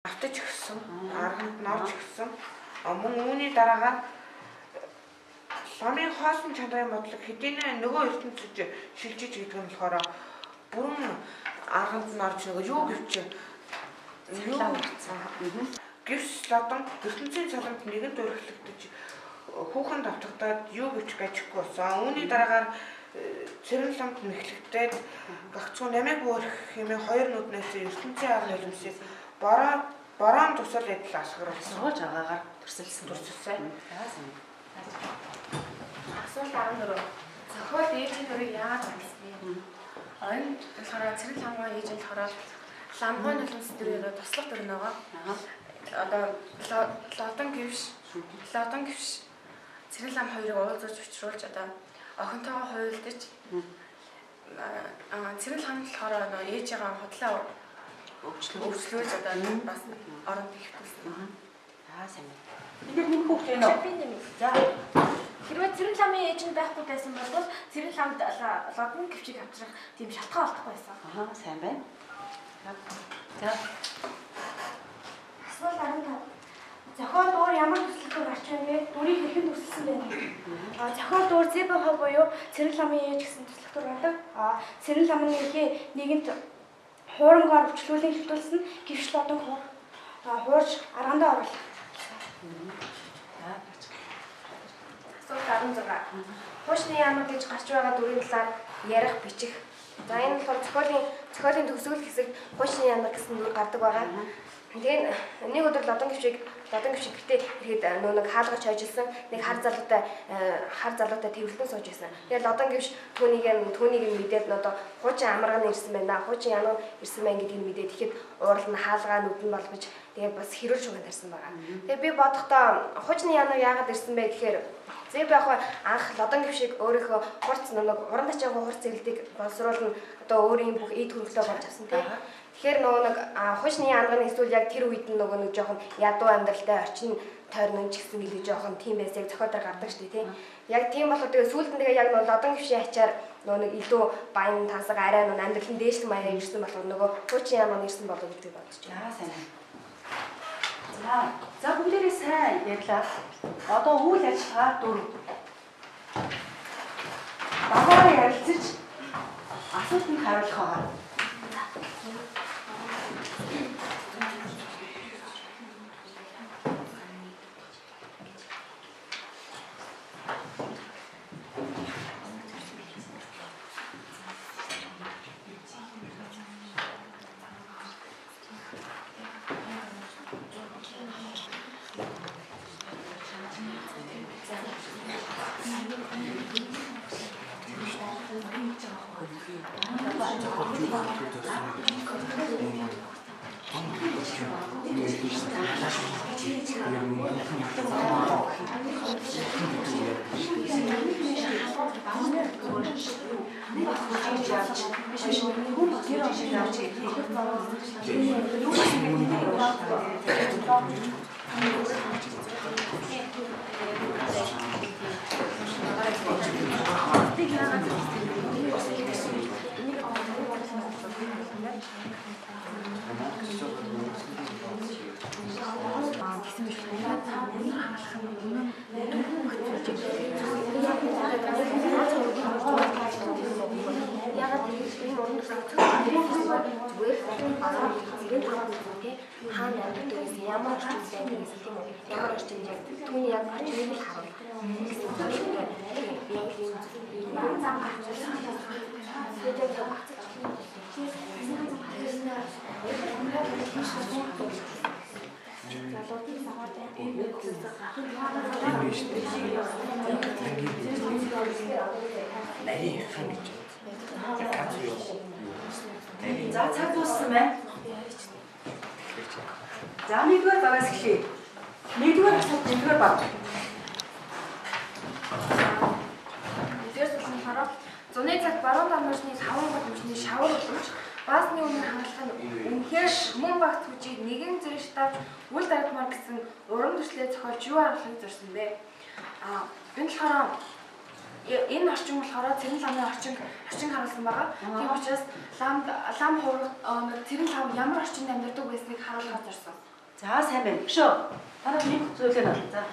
автаж өгсөн, арганд норж өгсөн. Мөн үүний дараагаар ламын хоосон чанарын бодлого хэдийнэ нөгөө ертөнцөд шилжиж гэдэг нь болохоор бүрэн арганд норж нөгөө юу гэвч гэрс лодон ертөнцийн цаламд нэгэн дөрвөлөгдөж хүүхэн давтагдаад юу гэвч гажихгүй болсон. Үүний дараагаар цэрэн ламд мэхлэгдээд гагцгүй намайг буурах хэмээн хоёр нүднээс ертөнцийн арга нулимсыг борон тусал адил асгаруулсан. Сууж агаагаар төрсөлсөн. Асуулт 14. Зохиол ээжийн дөрийг яагаад онцлов? Энэ болохоор цэрэг ламгай ээжийн болохоор ламгай нулимс дөрөөр туслах дөрөв нөгөө. Одоо лодон гівш цэрэг лам хоёрыг уулзаж учруулж одоо охинтойгоо хуйлдаж цэрэг лам болохоор нөгөө ээжийн худлаа өвчлүүлж одоо бас оронд ихтүүлсэн. Сайн байна. Бид нэг хүүхд байна уу? Би нэмээ. За. Хэрвээ цэрэг ламын ээж нь байхгүй байсан бол цэрэг ламд лодон гівчийг авчрах тийм шалтгаан олдохгүй байсан. Сайн байна. За. Асуулт 15. Зохиол дуур ямар төслөөр гарч байна вэ? Дүрийг хэрхэн төсөлсөн бэ? Зохиол дуур зэбэхэ буюу цэрэг ламын ээж гэсэн төслөөр байдаг. Цэрэг ламын ээжийн нэгэнт хуурамгаар өвчлүүлэн хөвтүүлсэн гівш лодон хуурж аргандаа оруулах. Асуулт 16. Хуучны ямар гэж гарч байгаа дүрийн талаар ярих, бичих. За энэ болохоор зохиолын төгсгөл хэсэг хуучны ямар гэсэн дүр гардаг байгаа. Тэгээд нэг өдөр лодон гівчийг гэртээ ирэхэд нэг хаалгач хойжилсан нэг хар залуутай тэрвэлтэн сууж байсан. Тэгээд лодон гівч түүнийг мэдээд одоо хуучин амарган ирсэн байна. Хуучин янаа ирсэн байна гэдгийг мэдээд ихэд уурал нь хаалгаа нүдэн болгож тэгээд бас хэрүүл шуган тарьсан байгаа. Тэгээд би бодохдоо хуучны янаа яагаад ирсэн бэ гэхээр зэб яг анх лодон гівшийг өөрийнхөө хурц нэг уран тачаагүй хурц зэглэлийг боловсруулна одоо өөрийн бүх эд хөрөнгөлөө болж авсан тийм. Тэгэхээр нөгөө нэг хуучны янагны эсвэл яг тэр үед нь нөгөө нэг жоохон ядуу амьдралтай орчин тойрно ч гэсэн илүү жоохон тийм байсаг зохиолоор гардаг шүү дээ тийм. Яг тийм болохоор тэгээ сүүлд нь тэгээ яг нөгөө лодон гівшийн ачаар нөгөө нэг илүү баян тансаг арай нөгөө амьдралын дээшлэг маягаар ирсэн болохоор нөгөө хуучны янаг ирсэн болов гэж бодож байна. Сайн байна. За бүгдээрээ сайн ярьлаа. Одоо үйл ажиллагаа дүр. Багаар ярилцаж асуултанд хариулах байгаа. За цаг дууссан байна. За нэгдүгээр багаас эхлэе. Нэгдүгээр асуулт нэгдүгээр баг. Нэгдүгээр асуулт хараа. Зуны цаг баруун дамжны 5 гол хүчний шавар болж баасны үнээр хангалах нь үнэхээр мөн багт хүчийг нэгэн зэрэг тавьж үл дарагдмаар гэсэн уран төслөө зохиолж юу аргалахыг зорьсон бэ? Энэ болохоор энэ орчин болохоор цэрэн ламын орчин харуулсан байгаа. Тийм учраас лам хуурах цэрэн лам ямар орчинд амьдардаг байсныг харуулахаар зорьсон. За сайн байна. Шүү. Танаа нэг зүйлээ нэ.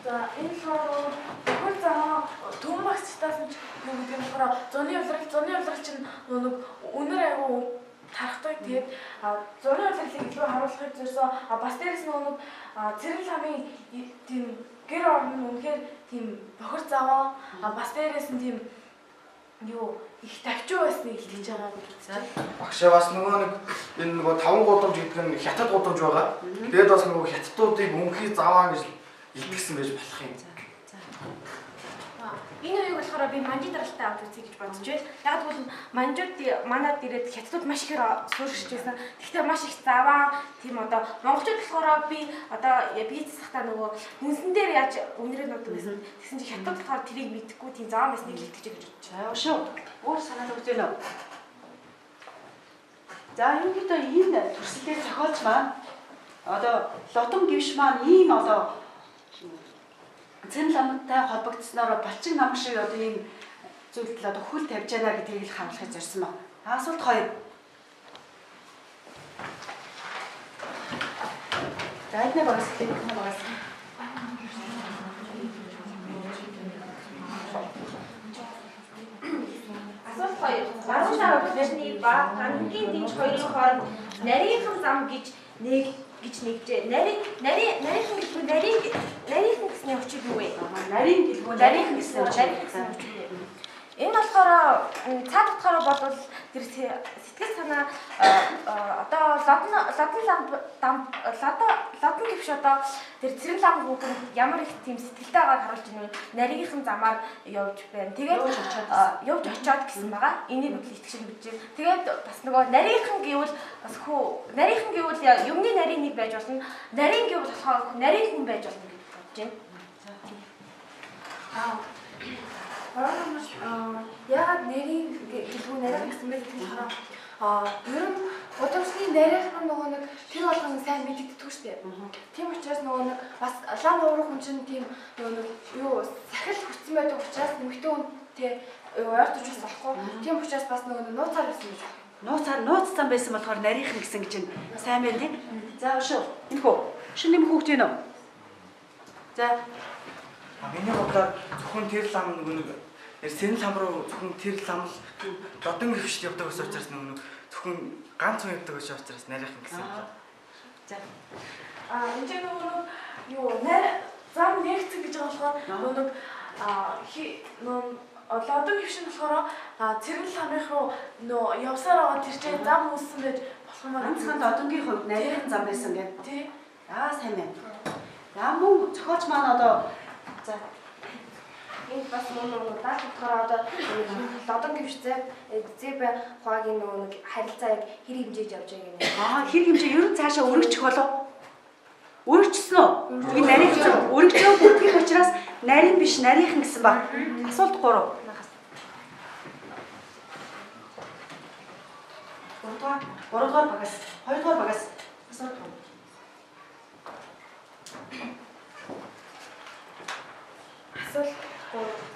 За энэ болохоор хөл заа төмбөгчтаас нь юу гэдэг нь болохоор зуны улирал чинь нэг өнөр аягүй тархдаг. Тэгээд зуны улирлыг илүү харуулахыг зорьсон. Бас дээрээс нэг цэрэг ламын тийм гэр орон нь үнэхээр тийм бохир заваа. Бас дээрээс нь тийм юу их тавчуу байсныг илтгэж байгаа гэж үзсэн. Багшаа бас нөгөө нэг энэ нөгөө 5 гудамж гэдэг нь хятад гудамж байгаа. Тэгээд бас нөгөө хятадуудыг мөнхий заваа гэж илтгэсэн байж болох юм. Энэ үеийг болохоор би манжид даралтай авч үзье гэж бодож байна. Яг бол манжууд манад ирээд хятадууд маш ихээр сууршиж байсан. Гэхдээ маш их заваа тийм одоо монголчууд болохоор би одоо бизнесхтаа нөгөө хүнсэн дээр яаж үнэрээ нуудаг байсан. Тэгсэн чинь хятад болохоор тэрийг мэдэхгүй тийм заваа байсныг илтгэж гэж бодож байна. За шүү. Өөр санаад өгч байна уу? За ерөнхийдөө энэ төсөлтийг зохиолч маань одоо лодон гівш маань ийм одоо цэн ламтай холбогдсноор балчиг нам шиг одоо ийм зүйлд одоо хөл тавьж байна гэдгийг л харуулахыг зорьсон байна. Асуулт 2. За эдний багс хэлэх багс. Асуулт 2. Баруун шар өвчний ба гангийн дэнч хоёрын хооронд нарийнхан зам гэж нэгжээ. Нарийнхан гэсний учир юу вэ? Нарийн гэсэн учир. Энэ болохоор цаад утгаараа бодвол тэр сэтгэл санаа одоо лодон гэвч одоо тэр цэрэг лам хүүхэн ямар их тийм сэтгэлтэй байгааг харуулж байна вэ? Нарийнхан замаар явж байна. Тэгээд явж очиод гэсэн байгаа. Энийг бодол итгэж мэдэж. Тэгээд бас нөгөө нарийнхан гэвэл бас нарийнхан гэвэл юмны нарийн нэг байж болно. Нарийн гэвэл болохоор нарийн хүн байж болно гэж бодож байна. Яагаад нарийн гэлгүй нарийн гэсэн бэ гэхээр ер нь удамсны нарийнхан нөгөө нэг тэр болгон сайн мэддэггүй шүү дээ. Тийм учраас нөгөө нэг бас лам уурах хүн чинь тийм нөгөө нэг юу сахил хүрсэн байдаг учраас нэмэгтэй хүнтэй ойртож бас болохгүй. Тийм учраас бас нөгөө нууцаар байсан гэж байна. Нууц зам байсан болохоор нарийнхан гэсэн гэж сайн байна тийм. За шүү. Энэ хөө. Шинэ нэм хүүхд юм уу? За Миний бодлоор зөвхөн тэр лам нэг сэрэн лам руу зөвхөн тэр лам лодон гівшд явдаг ус учраас нэг зөвхөн ганц хүн явдаг ус учраас нарийнхан гэсэн юм. За. Энд чинь нөгөө юу зам нэгцэг гэж байгаа болохоор нөгөө лодон гівш нь болохоор цэрэг ламынх руу нөө явсаар байгаа тэр чинь зам үүссэн байж болох юм аа. Ганцхан лодонгийн хувьд нарийнхан зам байсан гэдэг. Тий. Сайн байна. За мөн зохиолч маань одоо за Энэ бас нөгөө даах болохоор одоо лодон гівш зэб хоогийн нөгөө нэг харилцааг хэр хэмжээж явж байгааг юм. хэр хэмжээ ер нь цаашаа өргөжчих болов? Өргөжсөн үү? Энэ нарийнхан өргөжөө бүрдгэх учраас нарийн биш нарийнхан гэсэн ба. Асуулт 3. 3-р багаас 2-р багаас асуулт 3. Асуулт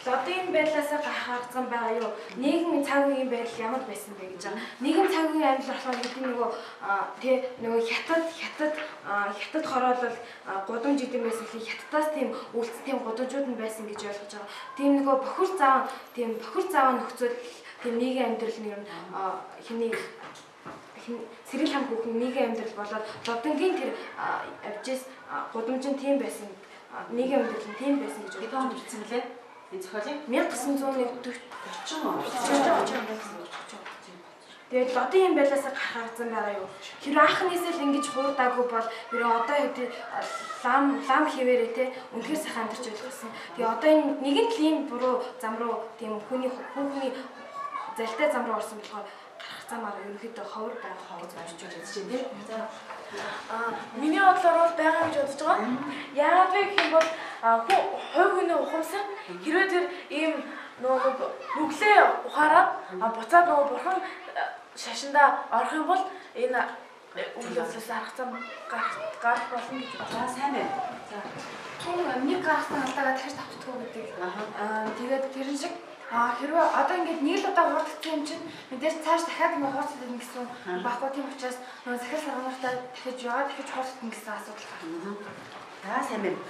лодын байдлаас гаргацсан байгаа юу? Нийгмийн цаг үеийн байдал ямар байсан бэ гэж байгаа. Нийгэм цаг үеийн амьдрал болохоор гэдэг нөгөө хятад хороолол гудамж идэм байсан хэрэг хятадаас тийм үлдсэн тийм гудамжууд нь байсан гэж ойлгож байгаа. Тийм нөгөө бохир заваа нөхцөл тийм нийгмийн амьдрал нэр хиний сэрэг лам хүүхэн нийгмийн амьдрал болоод лодонгийн тэр авчис гудамж нь тийм байсан. Нийгмийн амьдрал нь тийм байсан гэж Эдгээр хэлсэн лээ. Энэ зохиолыг 1940 40. Тэгээд лодын юм байлаас гаргацсан байгаа юу. Тэр анхнээсээ л ингэж хуурдаагүй бол ер нь одоо лам хിവэрэ те үнэхээр сайхан амьдарч байлгасан. Тэгээ одоо энэ нэгэн тийм буруу зам руу тийм хүүхний залтай зам руу орсон болохоор гаргацаамаар ерөнхийдөө ховор байгаа гэж бодож байна тийм. Миний бодлоор бол байгаа гэж бодож байгаа. Яагаад вэ гэх юм бол хувь хүний ухамсар хэрвээ тэр ийм нөгөө нүглээ ухаараад буцаад нөгөө бурхан шашинда орох юм бол энэ үйл явдлаас аргацсан гарах болно гэж За сайн байна. За тийм нэг гарсан алдаагаа дахиж тавцдаггүй гэдэг. Тэгээд тэрэн шиг Хэрвээ одоо ингээд нэг л удаа хуурдсан юм чинь мэдээж цааш дахиад ингээд хуурцдаг гэсэн баггүй тийм учраас нөгөө захирал саргануудаа дахиж яваа дахиж хуурддаг гэсэн асуудал байна. За сайн байна.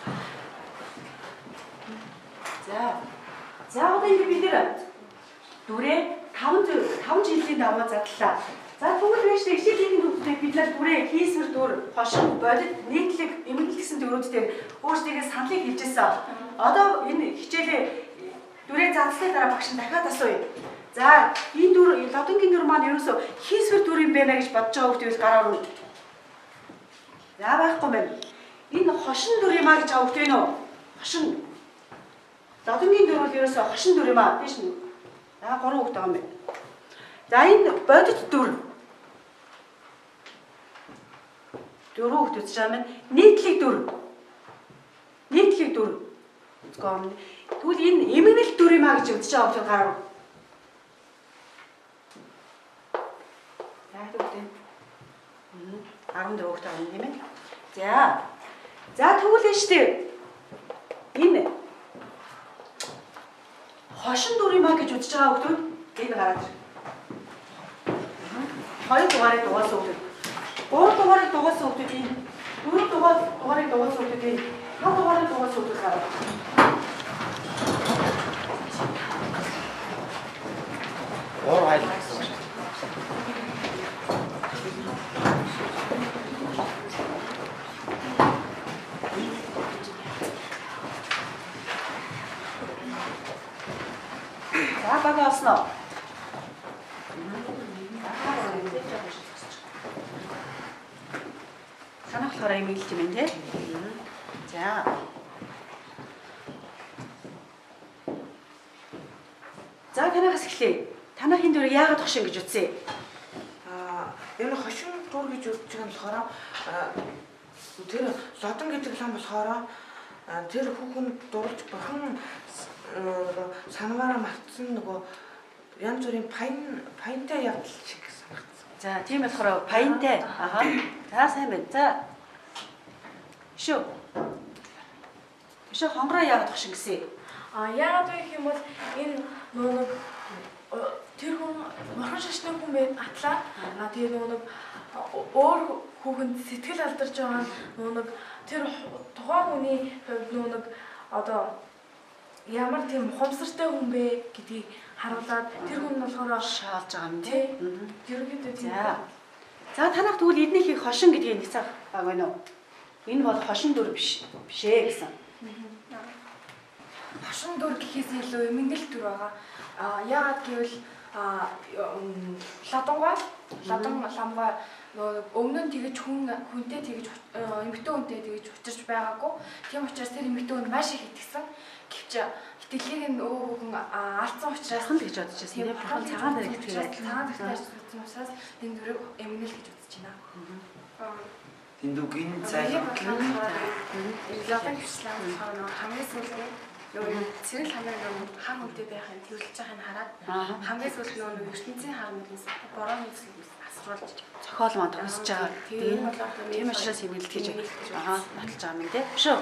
За одоо ингэ бид нэр дүрээ 5 жилийн даваа задлаа. За тэгвэл байж хичээлийн төвтэй бид нар дүрээ хийсвэр дүр, хошин, бодит, нийтлэг, эмгэл гэсэн дүрүүдтэй өөрсдийнхээ саналыг хэлжсэн. Одоо энэ хичээлээ дүрээ задлсны дараа багш нь дахиад асууя. За энэ дүр лодонгийн дүр маань ерөөсөө хийсвэр дүр юм байна гэж бодож байгаа хүмүүс гараар уу? За байхгүй мэн. Энэ хошин дүр юм а гэж авах вэ нөө? Хошин. Лодонгийн дүр бол ерөөсөө хошин дүр юм а. Тийш нь. За 3 хүүхэд байгаа юм байна. За энэ бодит дүр. 4 хүүхэд үзэж байгаа юм. Нийтлэг дүр. Нийтлэг дүр. Үзгөө. Тэгвэл энэ эмгэнэл дүр юм а гэж үзэж байгаа хүмүүс гараа. За тэгвэл 14 хүүхэд байгаа юм тийм ээ. За тэгвэл энэ штэ. Энэ хошин дүр юм а гэж үзэж байгаа хүмүүс энэ гараад ир. 2 дугаарыг дугаасан хүмүүс. 3 дугаарыг дугаасан хүмүүс энэ. 4 дугаарыг дугаасан хүмүүс энэ. 5 дугаарыг дугаасан хүмүүс гараад. Оор хайл. За бага осноо. Санах болохоор юм хэлж юм те. За. За танаас эхлэе. Танах энэ дүрийг яагаад хошин гэж үзье? Энэ хошин дүр гэж үзэж байгаа нь болохоор тэр лодон гэдэг лам болохоор тэр хүүхэн дурлж бахан санамаараа мартсан нөгөө янз бүрийн паянтай явдал шиг санагдсан. За тийм болохоор паянтай. Аха. За сайн байна. За. Шүү. Биш хонгороо яагаад хошин гэсэн? Яагаад вэ гэх юм бол энэ нөгөө тэр хүн морхон шашны хүн байд атлаа. Тэгээ нөгөө өөр хүүхэнд сэтгэл алдарч байгаа нөгөө тэр тухайн хүний нөгөө одоо ямар тийм ухамсартай хүн бэ гэдгийг харуулад тэр хүн нь болохоор шаалж байгаа юм тий. Ерөнхийдөө тийм. За танах тэгвэл эднийхийг хошин гэдгийг нэг цаг баг байна уу? Энэ бол хошин дүр биш ээ гэсэн. Хошин дүр гэхээс илүү эмгэнэл дүр байгаа. Яагаад гэвэл лодон ламгаа өмнө нь тэгэж хүнтэй тэгэж эмэгтэй хүнтэй тэгэж учирч байгаагүй. Тийм учраас тэр эмэгтэй хүн маш их итгэсэн. Гэвч итгэлийг нь өө хүн алдсан учраас Бурхан л гэж бодож байсан. Тийм бурхан цагаан дээр итгэж цагаан дээр итгэсэн учраас энэ дүрийг эмгэнэл гэж үзэж байна. Тэндүгийн цай. Лодон гिचлээ хамгийн сүүлдээ цэрэл хамрын хар хүнтэй байхын тэрвэлж байгааг нь хараад хамгийн сүүлд нөгөө ертөнцийн хар нүднээс борооны асруулж цохол маань төгсөж байгаа. Тийм учраас хэмнэлт гэж баталж байгаа юм тий. Биш үү?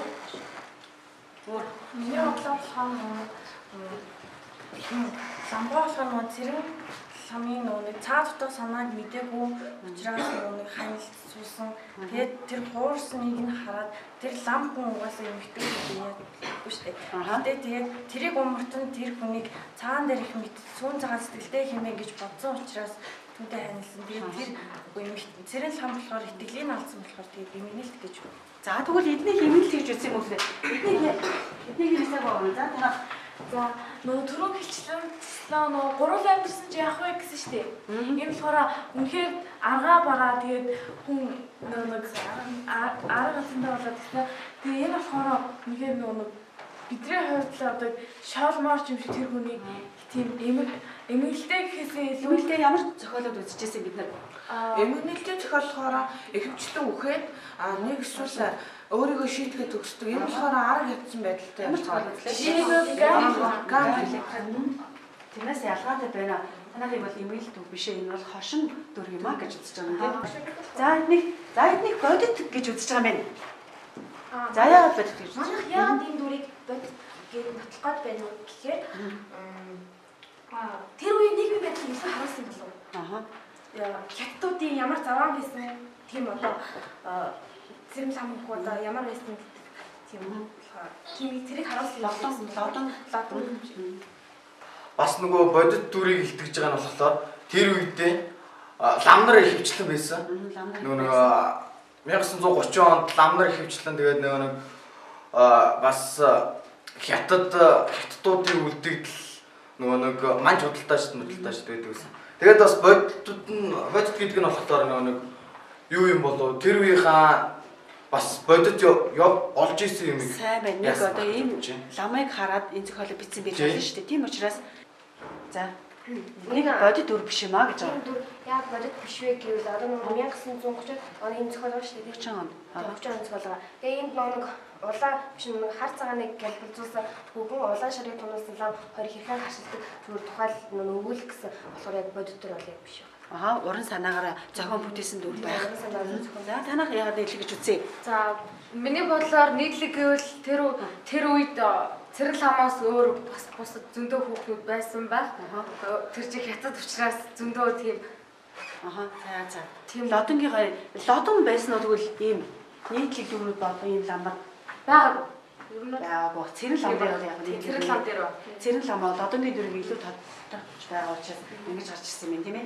Миний бодлоор ламбаа болохоор нөгөө цэрэг ламын нөгөө цаа дотор санааг мэдээгүй учраас нөгөө ханилт суусан. Тэгээд тэр хуурсныг нь хараад тэр лам хүн угаасаа эмхтэй яахгүй шүү дээ. Тэгээд тэрийг умартан тэр хүнийг цаан дээр их мэд сүүн цагаан сэтгэлтэй хэмээн гэж бодсон учраас түүнтэй ханилсан. Тэгээд тэр цэрэг лам болохоор итгэлийн алдсан болохоор тэгээд эмгэнэлт гэж. За тэгвэл эднийг хэмнэлт гэж үзсэн юм уу? Эднийг хэлсэг байна. За танах за нөгөө түрүү хэлчлэн нөгөө гурван амьдсан чи яах вэ гэсэн шүү дээ. Энэ болохоор үнэхээр аргаа бараа тэгээд хүн нэг арга гацсандаа болоод тэгэхээр тэгээ энэ болохоор үнэхээр нөгөө бидний хувьд л одоо шоолморч юм шиг тэр хүний тийм эмгэнэлтэй гэхээсээ эмгэнэлтэй ямар зохиолууд үзчихсэн бид нар эмгэнэлтэй зохиолохоор ихэвчлэн үхээд нэг эсвэл өөрийгөө шийтгэхэд төгсдөг. Энэ болохоор арга ятсан байдалтай. Ямар зохиол үзлээ? Тэрнээс ялгаатай байна. Танайхыг бол эмгэнэлт үг биш ээ. Энэ бол хошин дүр юм а гэж үзэж байгаа юм тийм. За эднийг бодит гэж үзэж байгаа юм байна. За яагаад бодит гэж? Манайх яагаад энэ дүрийг бодит гэж баталгаад байна вэ гэхээр Тэр үеийн нийгмийн байдлыг илүү харуулсан болов. Аха. Хятадуудын ямар заваан байсан тийм одоо цэрэг ламууд ямар байсан тийм тийм тэрийг харуулсан лодон Бас нөгөө бодит дүрийг илтгэж байгаа нь болохоор тэр үедээ лам нар их хвчлэн байсан. Нөгөө 1930 онд лам нар их хвчлэн тэгээд нөгөө бас хятадуудын үлдэгдэл нөгөө нэг манж худалдаач байдаг гэсэн. Тэгээд бас бодит гэдэг нь болохоор нөгөө юу юм болов тэр үеийнхаа бас бодит олж исэн юм. Сайн байна. Нэг одоо ийм ламыг хараад энэ зохиолыг бичсэн байж болно шүү дээ. Тийм учраас за нэг бодит дүр биш юм а гэж байгаа. Яг бодит биш вэ гэвэл одоо 1930 оны энэ зохиол байна шүү дээ. 30 он. 30 он зохиол байгаа. Тэгээ энд нэг улаан биш нэг хар цагааныг гэлбэлзүүлсэн бүгэн улаан шарыг тунуулсан лам хоёр хэрхэн хашилдаг зүгээр тухайл өгүүлэх гэсэн болохоор яг бодит дүр бол яг биш байна. Аха, уран санаагаараа зохион бүтээсэн дүр байх. За танах яагаад нийтлэг гэж үзье? За миний бодлоор нийтлэг гэвэл тэр үед цэрэг ламаас өөр бас бусад зөндөө хүүхдүүд байсан байх. Тэр чиг хятад учраас зөндөө тийм За. Тийм лодон байсан уу тэгвэл ийм нийтлэг дүрүүд болон ийм ламбар байгаа. яагаад цэрэг лам дээр бол яг цэрэг лам дээр ба. Цэрэг лам бол лодонгийн дүрийг илүү тодорхойлж байгаа учраас ингэж гарч ирсэн юм тийм ээ.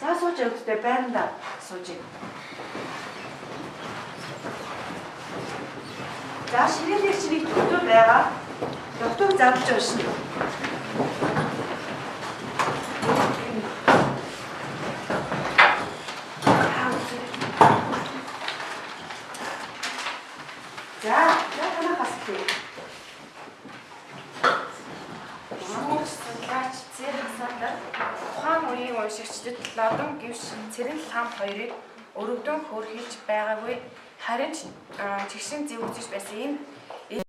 За сууж өгдөө байранда сууж. За ширээлэр чинь их төвдөө байгаа. Доктор зарлж уншина. За танаас хэлээ. Судлаач Зэр Хасандар тухайн үеийн уншигчдад лодон гэвч цэрэг лам хоёрыг өргөдөн хөөрхилж байгаагүй харин ч чигшин зэв үзэж байсан юм